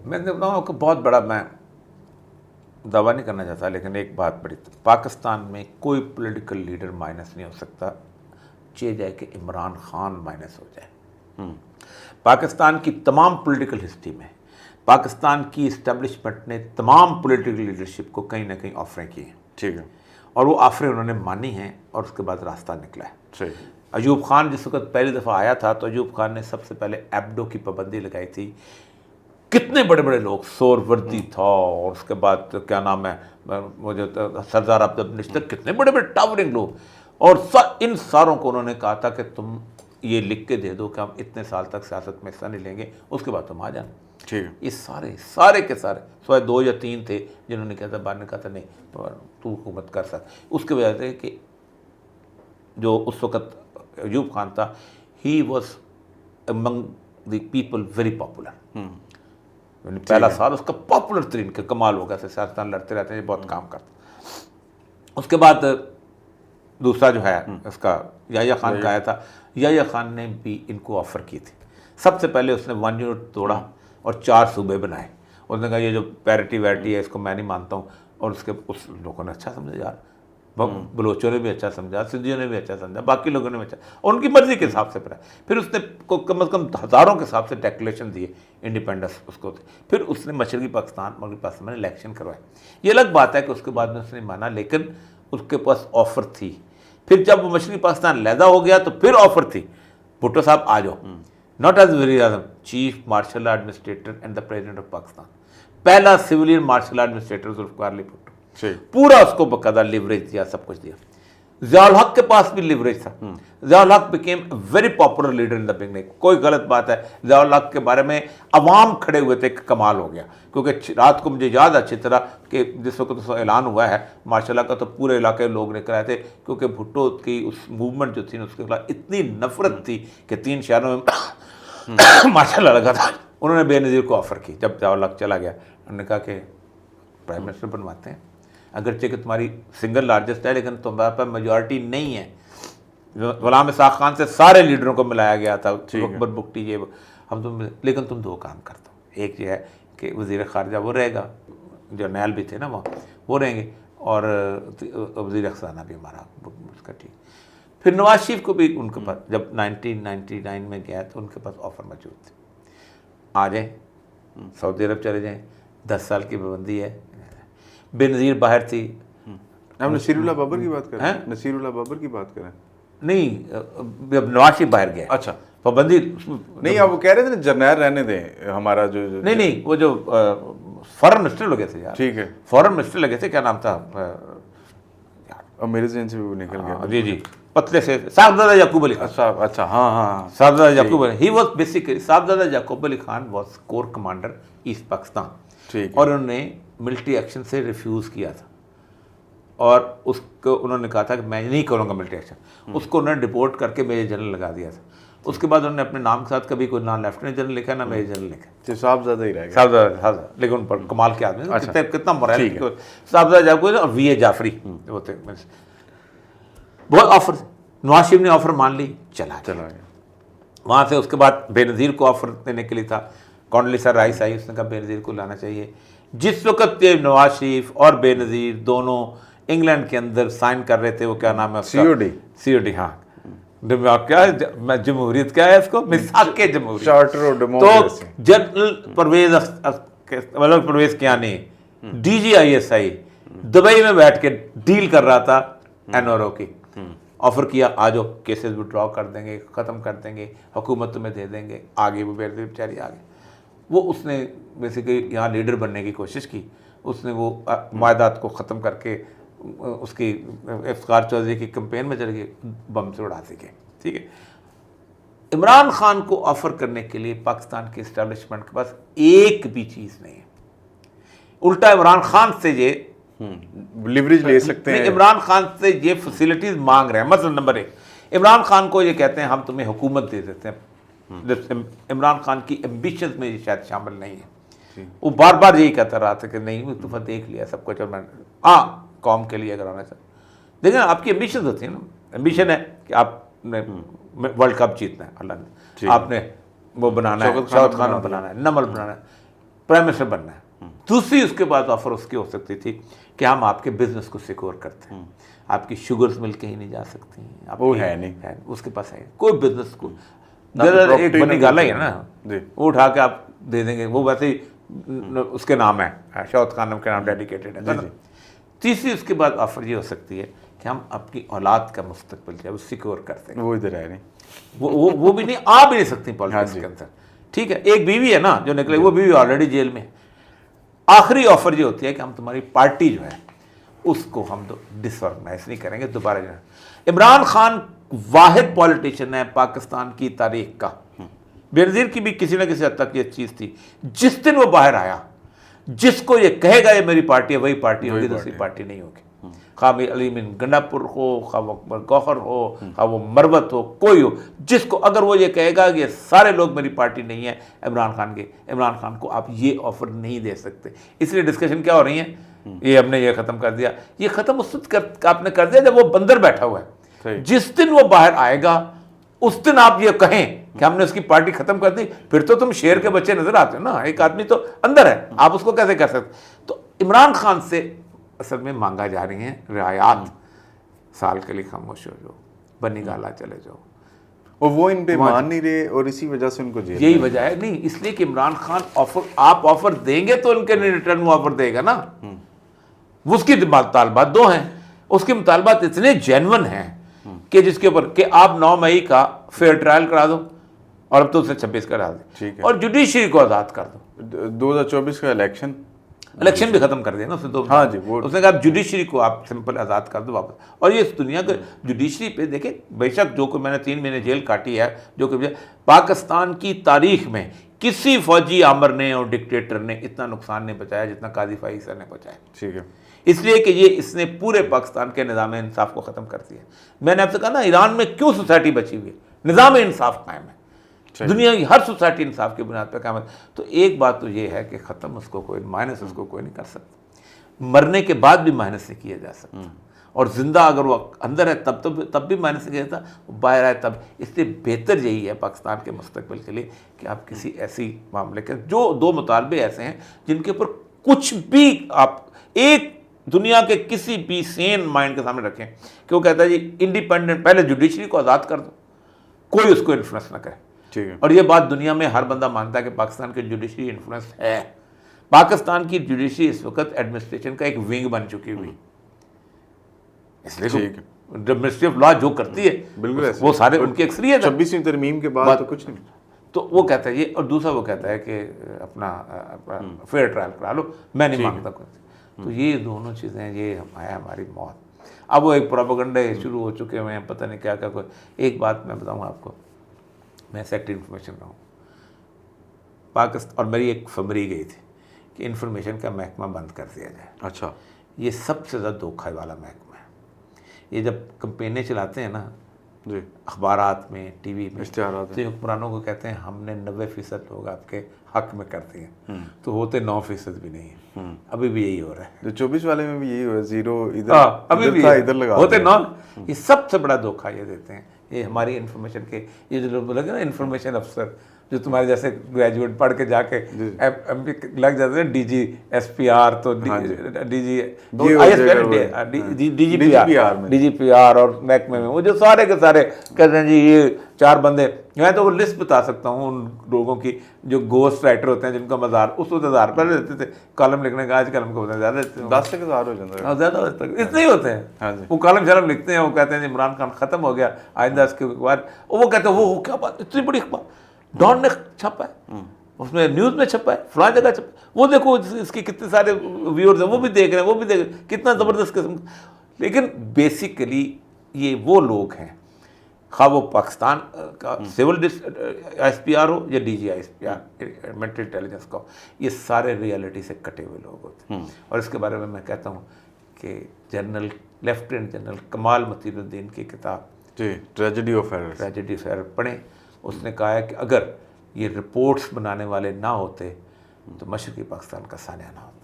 میں بتاؤں کہ بہت بڑا، میں دعویٰ نہیں کرنا چاہتا لیکن ایک بات بڑی، پاکستان میں کوئی پولیٹیکل لیڈر مائنس نہیں ہو سکتا چاہے جائے کہ عمران خان مائنس ہو جائے۔ پاکستان کی تمام پولیٹیکل ہسٹری میں پاکستان کی اسٹیبلشمنٹ نے تمام پولیٹیکل لیڈرشپ کو کہیں نہ کہیں آفریں کی ہیں، ٹھیک ہے، اور وہ آفریں انہوں نے مانی ہیں اور اس کے بعد راستہ نکلا ہے۔ صحیح۔ ایوب خان جس وقت پہلی دفعہ آیا تھا تو ایوب خان نے سب سے پہلے ایبڈو کی پابندی لگائی تھی۔ کتنے بڑے بڑے لوگ، سور وردی تھا، اور اس کے بعد کیا نام ہے وہ جو سردار عبد نشتر، کتنے بڑے بڑے ٹاورنگ لوگ، اور ان ساروں کو انہوں نے کہا تھا کہ تم یہ لکھ کے دے دو کہ ہم اتنے سال تک سیاست میں حصہ نہیں لیں گے، اس کے بعد تم آ جانا۔ ٹھیک ہے، یہ سارے کے سارے سوائے 2 یا 3 تھے جنہوں نے کہا تھا، بعد نے کہا تھا نہیں تو حکومت کر سکتا۔ اس کی وجہ سے کہ جو اس وقت ایوب خان تھا، he was among the people very popular, یعنی پہلا سال اس کا پاپولر ترین کا کمال ہو گیا، سیاستدان لڑتے رہتے ہیں، بہت کام کرتا۔ اس کے بعد دوسرا جو ہے اس کا یحییٰ خان کا آیا تھا۔ یحییٰ خان نے بھی ان کو آفر کی تھی۔ سب سے پہلے اس نے 1 یونٹ توڑا اور 4 صوبے بنائے۔ اس نے کہا یہ جو پیرٹی ویرٹی ہے اس کو میں نہیں مانتا ہوں، اور اس لوگوں نے اچھا سمجھا یار، بلوچوں نے بھی اچھا سمجھا، سندھیوں نے بھی اچھا سمجھا، باقی لوگوں نے بھی اچھا، اور ان کی مرضی کے حساب سے بنایا۔ پھر اس نے کم از کم ہزاروں کے حساب سے ڈیکلیریشن دیے انڈیپینڈنس اس کو، پھر اس نے مشرقی پاکستان مغربی پاکستان میں الیکشن کروائے۔ یہ الگ بات ہے کہ اس کے بعد میں اس نے مانا، لیکن اس کے پاس آفر تھی۔ پھر جب وہ مشرقی پاکستان علیحدہ ہو گیا تو پھر آفر تھی، بھٹو صاحب آ جاؤ، ناٹ ایز وزیر اعظم، chief martial administrator and the president of Pakistan, پہلا civilian martial administrator Zulfikar Ali Bhutto, پورا اس کو باقاعدہ لیوریج دیا، سب کچھ دیا۔ ضیاء الحق کے پاس بھی لیوریج تھا۔ ضیاء الحق became very popular leader in the beginning. کوئی غلط بات ہے، ضیاء الحق کے بارے میں عوام کھڑے ہوئے تھے کہ کمال ہو گیا، کیونکہ رات کو مجھے یاد اچھی طرح کہ جس وقت اس اعلان ہوا ہے ماشاء اللہ کا، تو پورے علاقے کے لوگ نکل آئے تھے، کیونکہ بھٹو کی اس موومنٹ جو تھی اس کے خلاف اتنی نفرت تھی کہ 3 شہروں میں ماشاء اللہ لگا تھا۔ انہوں نے بے نظیر کو آفر کی جب ضیاء الحق چلا گیا، انہوں نے کہا کہ پرائم منسٹر بنواتے ہیں، اگرچہ کہ تمہاری سنگل لارجسٹ ہے لیکن تمہارے پاس میجورٹی نہیں ہے۔ غلام اسحاق خان سے سارے لیڈروں کو ملایا گیا تھا، اکبر بگٹی، یہ لیکن تم 2 کام کرتا ہو، ایک یہ ہے کہ وزیر خارجہ وہ رہے گا، جرنیل بھی تھے نا وہ رہیں گے، اور وزیر خزانہ بھی ہمارا اس کا ٹھیک۔ پھر نواز شریف کو بھی ان کے پاس جب 1999 میں گیا تو ان کے پاس آفر موجود تھی، آ جائیں سعودی عرب چلے جائیں، 10 سال کی پابندی ہے۔ بے نظیر باہر تھی۔ آپ نصیر اللہ بابر کی بات کریں؟ نصیر اللہ بابر کی بات کریں؟ نہیں، اب نواز شریف باہر گیا، اچھا پابندی نہیں، آپ وہ کہہ رہے تھے نا جرنیل رہنے دیں ہمارا جو نہیں وہ جو فورن منسٹر لگے تھے یار، ٹھیک ہے، فورن منسٹر لگے تھے، کیا نام تھا اب میرے ذہن سے بھی وہ نکل گیا۔ جی پتلے سے، صاحبزادہ یعقوب علی خان۔ اچھا ہاں، Sahibzada Yaqub Ali, he was basically, Sahibzada Yaqub Ali Khan was corps commander East Pakistan, ٹھیک، اور انہوں نے ملٹری ایکشن سے ریفیوز کیا تھا، اور اس کو انہوں نے کہا تھا کہ میں نہیں کروں گا ملٹری ایکشن، اس کو انہوں نے ڈپورٹ کر کے میجر جنرل لگا دیا تھا۔ اس کے بعد انہوں نے اپنے نام کے ساتھ کبھی کوئی نہ لیفٹیننٹ جنرل لکھا نہ میجر جنرل لکھا، صاحبزادہ ہی رہ گیا، صاحبزادہ، لیکن ان پر کمال کے آدمی کتنا مرائل، صاحبزادہ یعقوب اور وی اے جعفری ہوتے، بہت آفر، نواز شریف نے آفر مان لی، چلا گیا۔ وہاں سے اس کے بعد بے نظیر کو آفر دینے کے لیے تھا، کونڈلیسا رائس آئی، اس نے کہا بے نظیر کو لانا چاہیے۔ جس وقت یہ نواز شریف اور بے نظیر دونوں انگلینڈ کے اندر سائن کر رہے تھے، وہ کیا نام ہے سی او ڈی، ہاں، کیا ہے جمہوریت، کیا ہے اس کو، میثاق جمہوریت، چارٹر آف تو democracy. General Parvez Kayani D G I S I Dubai میں بیٹھ کے ڈیل کر رہا تھا این آر او کی، آفر کیا آ جاؤ، کیسز وڈرا کر دیں گے، ختم کر دیں گے، حکومت تمہیں دے دیں گے، آگے وہ بیچاری آگے، وہ اس نے بیسیکلی یہاں لیڈر بننے کی کوشش کی، اس نے وہ معاہدات کو ختم کر کے اس کی افتخار چودھری کی کمپین میں چل گئے، بم سے اڑا سکے، ٹھیک ہے۔ عمران خان کو آفر کرنے کے لیے پاکستان کی اسٹیبلشمنٹ کے پاس ایک بھی چیز نہیں ہے، الٹا عمران خان سے یہ لیوریج لے سکتے ہیں، عمران خان سے یہ فیسلٹیز مانگ رہے ہیں۔ مثلا نمبر 1، عمران خان کو یہ کہتے ہیں ہم تمہیں حکومت دے دیتے ہیں، عمران خان کی ایمبیشنز میں یہ شاید شامل نہیں ہے، وہ بار بار یہی کہتا رہا تھا کہ نہیں ایک دفعہ دیکھ لیا سب کچھ، اور میں ہاں قوم کے لیے اگر آنا چاہتا، دیکھیں آپ کی ایمبیشنز ہوتی ہیں نا، ایمبیشن ہے کہ آپ نے ورلڈ کپ جیتنا ہے، اللہ نے آپ نے وہ بنانا ہے، شاہد خان بنانا ہے، نمل بنانا ہے، پرائم منسٹر بننا ہے. دوسری اس کے بعد آفر اس کی ہو سکتی تھی کہ ہم آپ کے بزنس کو سیکور کرتے ہیں, آپ کی شوگرز مل کہیں نہیں جا سکتی, وہ ہے نہیں, اس کے پاس ہے کوئی بزنس کو ایک بنی گالا ہی ہے نا, وہ اٹھا کے آپ دے دیں گے, وہ ویسے ہی اس کے نام ہے, شاہد خانم کے نام ڈیڈیکیٹڈ ہے. تیسری اس کے بعد آفر یہ ہو سکتی ہے کہ ہم اپنی اولاد کا مستقبل جو ہے وہ سیکور کرتے ہیں. وہ ادھر ہے نہیں, وہ بھی نہیں, آ بھی نہیں سکتی پالیٹکس کے اندر. ٹھیک ہے, ایک بیوی ہے نا جو نکلے, وہ بیوی آلریڈی جیل میں ہے. آخری آفر یہ ہوتی ہے کہ ہم تمہاری پارٹی جو ہے اس کو ہم ڈس آرگنائز نہیں کریں گے دوبارہ. عمران خان واحد پولیٹیشین ہے پاکستان کی تاریخ کا, بینظیر کی بھی کسی نہ کسی حد تک یہ چیز تھی, جس دن وہ باہر آیا جس کو یہ کہے گا یہ میری پارٹی ہے وہی پارٹی ہوگی, دوسری پارٹی نہیں ہوگی. خواہ علی من گنڈا پور ہو, خواہ وہ اکبر گوہر ہو, خواہ وہ مروت ہو, کوئی ہو, جس کو اگر وہ یہ کہے گا کہ یہ سارے لوگ میری پارٹی نہیں ہے عمران خان کے, عمران خان کو آپ یہ آفر نہیں دے سکتے. اس لیے ڈسکشن کیا ہو رہی ہیں, یہ ہم نے یہ ختم کر دیا, یہ ختم اس وقت آپ نے کر دیا جب وہ بندر بیٹھا ہوا ہے. جس دن وہ باہر آئے گا اس دن آپ یہ کہیں کہ ہم نے اس کی پارٹی ختم کر دی, پھر تو تم شیر کے بچے نظر آتے ہو نا, ایک آدمی تو اندر ہے, آپ اس کو کیسے کر سکتے. تو عمران خان سے اصل میں مانگا جا رہی ہیں رعایات, سال کے لیے خاموش ہو جاؤ, بنی گالا چلے جاؤ, اور وہ ان پہ مان نہیں رہے اور اسی وجہ سے ان کو جیل. یہی وجہ ہے. نہیں, اس لیے کہ عمران خان آفر, آپ آفر دیں گے تو ان کے ریٹرن وہ آفر دے گا نا. اس کی مطالبات دو ہیں, اس کے مطالبات اتنے جینون ہیں کہ جس کے اوپر کہ آپ 9 مئی کا فیئر ٹرائل کرا دو, اور اب تو اسے 26 کرا دیں, اور جوڈیشری کو آزاد کر دو. 2024 کا الیکشن بھی ختم کر دیا نا اس نے. ہاں جی, اس نے کہا جوڈیشری کو آپ سمپل آزاد کر دو واپس. اور یہ اس دنیا کے جوڈیشری پہ دیکھیں, بے شک جو کہ میں نے 3 مہینے جیل کاٹی ہے, جو کہ پاکستان کی تاریخ میں کسی فوجی آمر نے اور ڈکٹیٹر نے اتنا نقصان نہیں پہنچایا جتنا قاضی فائز نے پہنچایا. ٹھیک ہے, اس لیے کہ یہ اس نے پورے پاکستان کے نظام انصاف کو ختم کر دیا. میں نے آپ سے کہا نا, ایران میں کیوں سوسائٹی بچی ہوئی ہے, نظام انصاف قائم ہے. دنیا کی ہر سوسائٹی انصاف کی بنیاد پہ قائم ہے. تو ایک بات تو یہ ہے کہ ختم اس کو کوئی مائنس اس کو کوئی نہیں کر سکتا, مرنے کے بعد بھی مائنس نہیں کیا جا سکتا, اور زندہ اگر وہ اندر ہے تب بھی مائنس نہیں کیا جاتا, باہر آئے تب. اس لیے بہتر یہی ہے پاکستان کے مستقبل کے لیے کہ آپ کسی ایسی معاملے کے جو 2 مطالبے ایسے ہیں جن کے اوپر کچھ بھی آپ ایک دنیا کے کسی بھی سین مائنڈ کے سامنے رکھیں کہ وہ کہتا ہے جی انڈیپینڈنٹ, پہلے جوڈیشری کو آزاد کر دو, کوئی اس کو انفلوئنس نہ کرے. ٹھیک ہے, اور یہ بات دنیا میں ہر بندہ مانتا ہے کہ پاکستان کی جوڈیشری انفلوئنس ہے. پاکستان کی جوڈیشری اس وقت ایڈمنسٹریشن کا ایک ونگ بن چکی ہوئی, اس لیے منسٹری آف لا جو کرتی ہے بالکل وہ سارے ان کی اکثریت ہے. 26ویں ترمیم کے بعد تو کچھ نہیں. تو وہ کہتا ہے یہ, اور دوسرا وہ کہتا ہے کہ اپنا فیئر ٹرائل کرا لو, میں نہیں مانگتا کوئی. تو یہ دونوں چیزیں, یہ ہے ہماری موت. اب وہ ایک پروپیگنڈے شروع ہو چکے ہوئے ہیں, پتہ نہیں کیا کیا. کوئی ایک بات میں بتاؤں آپ کو, میں سیکٹری انفارمیشن رہا ہوں پاکستان, اور میری ایک سمری گئی تھی کہ انفارمیشن کا محکمہ بند کر دیا جائے. اچھا, یہ سب سے زیادہ دھوکھا والا محکمہ ہے. یہ جب کمپینیں چلاتے ہیں نا جی, اخبارات میں, ٹی وی میں, اشتہارات, تو حکمرانوں کو کہتے ہیں ہم نے 90% لوگ آپ کے حق میں کر دیے, تو ہوتے 9% بھی نہیں ہیں. ابھی بھی یہی ہو رہا ہے. 24 والے میں بھی یہی ہوا, 0 ادھر, ابھی بھی ادھر لگا ہوتے 9. یہ سب سے بڑا دھوکھا یہ دیتے ہیں, یہ ہماری انفارمیشن کے, یہ جو لوگ لگے نا انفارمیشن افسر, جو تمہارے جیسے گریجویٹ پڑھ کے جا کے ایم پی لگ جاتے ہیں, D G S P R, تو D G D G P R اور محکمے میں وہ جو سارے کے سارے کہتے ہیں جی یہ 4 بندے. میں تو وہ لسٹ بتا سکتا ہوں ان لوگوں کی جو گوسٹ رائٹر ہوتے ہیں, جن کا مزار اس وقت 1000 روپئے دیتے تھے کالم لکھنے کا, آج کالم کو زیادہ دیتے ہیں 10 تک 1000 ہو جاتا ہے, زیادہ اتنے ہی ہوتے ہیں. وہ کالم شالم لکھتے ہیں, وہ کہتے ہیں عمران خان ختم ہو گیا آئندہ اس کے بعد, وہ کہتے ہیں وہ کیا بات, اتنی بڑی اخبار ڈان نے چھپا ہے, اس میں نیوز میں چھپا ہے, فلاں جگہ چھپا ہے, وہ دیکھو اس کی کتنے سارے ویورز ہیں, وہ بھی دیکھ رہے ہیں, وہ بھی دیکھ رہے ہیں, کتنا زبردست قسم. لیکن بیسیکلی یہ وہ لوگ ہیں, خواہ وہ پاکستان کا سول ایس پی آر ہو یا D G S P R military intelligence کا ہو, یہ سارے ریئلٹی سے کٹے ہوئے لوگ ہوتے ہیں. اور اس کے بارے میں کہتا ہوں کہ جنرل لیفٹیننٹ جنرل کمال متین الدین کی کتاب جی ٹریجڈی آف ایرر پڑھیں. اس نے کہا ہے کہ اگر یہ رپورٹس بنانے والے نہ ہوتے تو مشرقی پاکستان کا سانحہ نہ ہوتا.